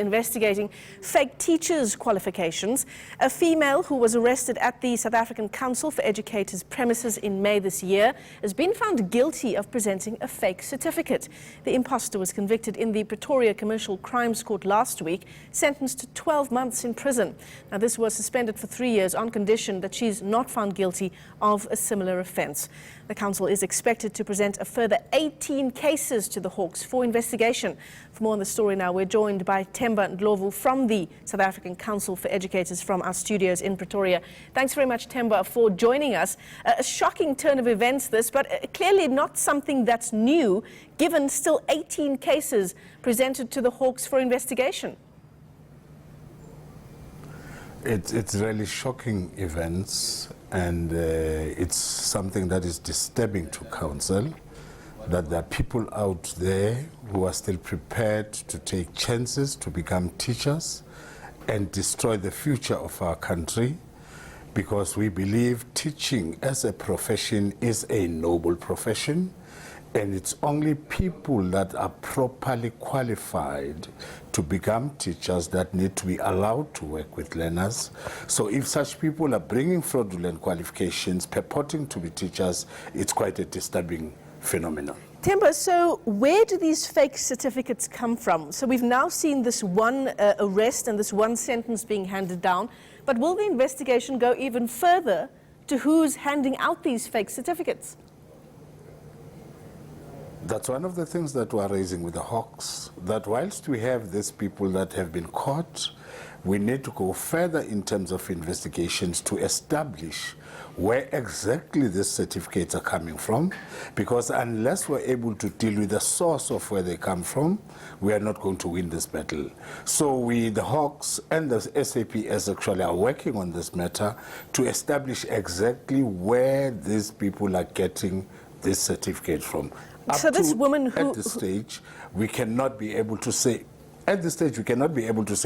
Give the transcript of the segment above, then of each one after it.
Investigating fake teachers' qualifications. A female who was arrested at the South African Council for Educators premises in May this year has been found guilty of presenting a fake certificate. The imposter was convicted in the Pretoria Commercial Crimes Court last week, sentenced to 12 months in prison. Now, this was suspended for 3 years on condition that she's not found guilty of a similar offence. The council is expected to present a further 18 cases to the Hawks for investigation. For more on the story now, we're joined by Themba Ndlovu from the South African Council for Educators from our studios in Pretoria. Thanks very much, Themba, for joining us. A shocking turn of events this, but clearly not something that's new, given still 18 cases presented to the Hawks for investigation. It's really shocking events, and it's something that is disturbing to council, that there are people out there who are still prepared to take chances to become teachers and destroy the future of our country, because we believe teaching as a profession is a noble profession, and it's only people that are properly qualified to become teachers that need to be allowed to work with learners. So if such people are bringing fraudulent qualifications, purporting to be teachers, it's quite a disturbing phenomenon. Themba, so where do these fake certificates come from? So we've now seen this one arrest and this one sentence being handed down, but will the investigation go even further to who's handing out these fake certificates? That's one of the things that we're raising with the Hawks, that whilst we have these people that have been caught, we need to go further in terms of investigations to establish where exactly these certificates are coming from, because unless we're able to deal with the source of where they come from, we are not going to win this battle. So we, the Hawks and the SAPS actually are working on this matter to establish exactly where these people are getting this certificate from. So this woman who... At this stage, we cannot be able to say,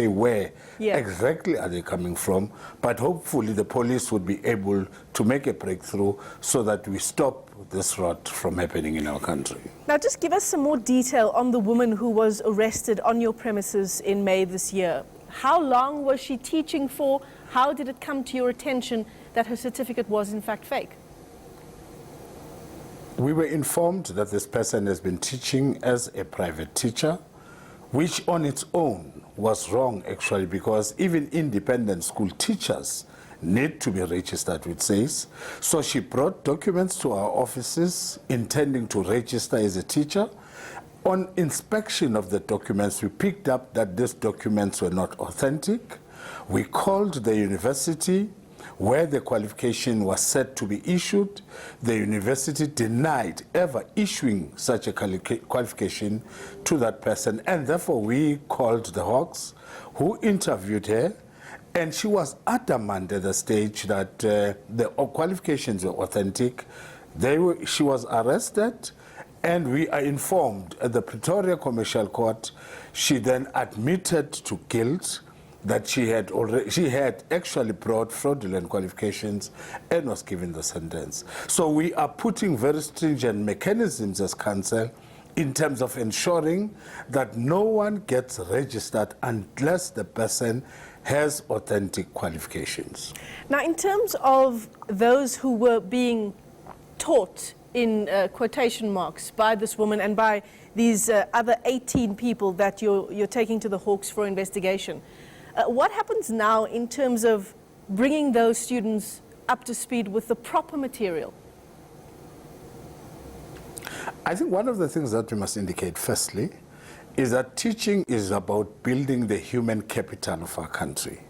where exactly are they coming from, but hopefully the police would be able to make a breakthrough so that we stop this rot from happening in our country. Now, just give us some more detail on the woman who was arrested on your premises in May this year. How long was she teaching for? How did it come to your attention that her certificate was in fact fake? We were informed that this person has been teaching as a private teacher, which on its own was wrong actually, because even independent school teachers need to be registered with SACE. So she brought documents to our offices intending to register as a teacher. On inspection of the documents, we picked up that these documents were not authentic. We called the university where the qualification was said to be issued. The university denied ever issuing such a qualification to that person, and therefore we called the Hawks, who interviewed her, and she was adamant at the stage that the qualifications were authentic. She was arrested, and we are informed at the Pretoria Commercial Court, she then admitted to guilt, that she had actually brought fraudulent qualifications and was given the sentence. So we are putting very stringent mechanisms as council in terms of ensuring that no one gets registered unless the person has authentic qualifications. Now, in terms of those who were being taught in quotation marks by this woman and by these other 18 people that you're taking to the Hawks for investigation, what happens now in terms of bringing those students up to speed with the proper material? I think one of the things that we must indicate firstly is that teaching is about building the human capital of our country.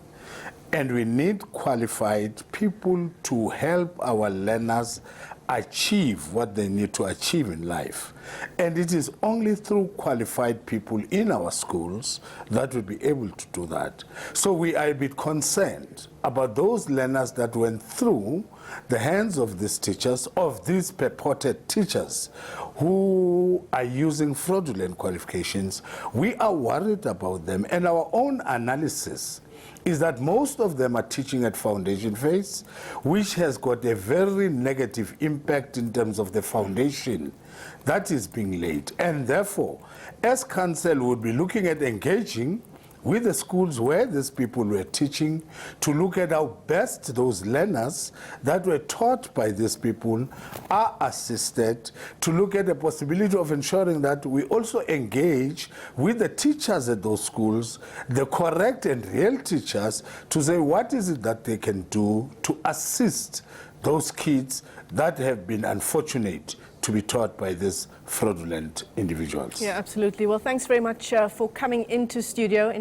And we need qualified people to help our learners achieve what they need to achieve in life. And it is only through qualified people in our schools that we'll be able to do that. So we are a bit concerned about those learners that went through the hands of these teachers, of these purported teachers who are using fraudulent qualifications. We are worried about them, and our own analysis is that most of them are teaching at foundation phase, which has got a very negative impact in terms of the foundation that is being laid. And therefore, as council would be looking at engaging with the schools where these people were teaching to look at how best those learners that were taught by these people are assisted, to look at the possibility of ensuring that we also engage with the teachers at those schools, the correct and real teachers, to say what is it that they can do to assist those kids that have been unfortunate to be taught by these fraudulent individuals. Yeah, absolutely. Well, thanks very much for coming into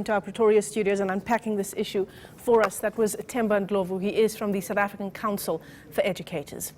our Pretoria studios and unpacking this issue for us. That was Themba Ndlovu. He is from the South African Council for Educators.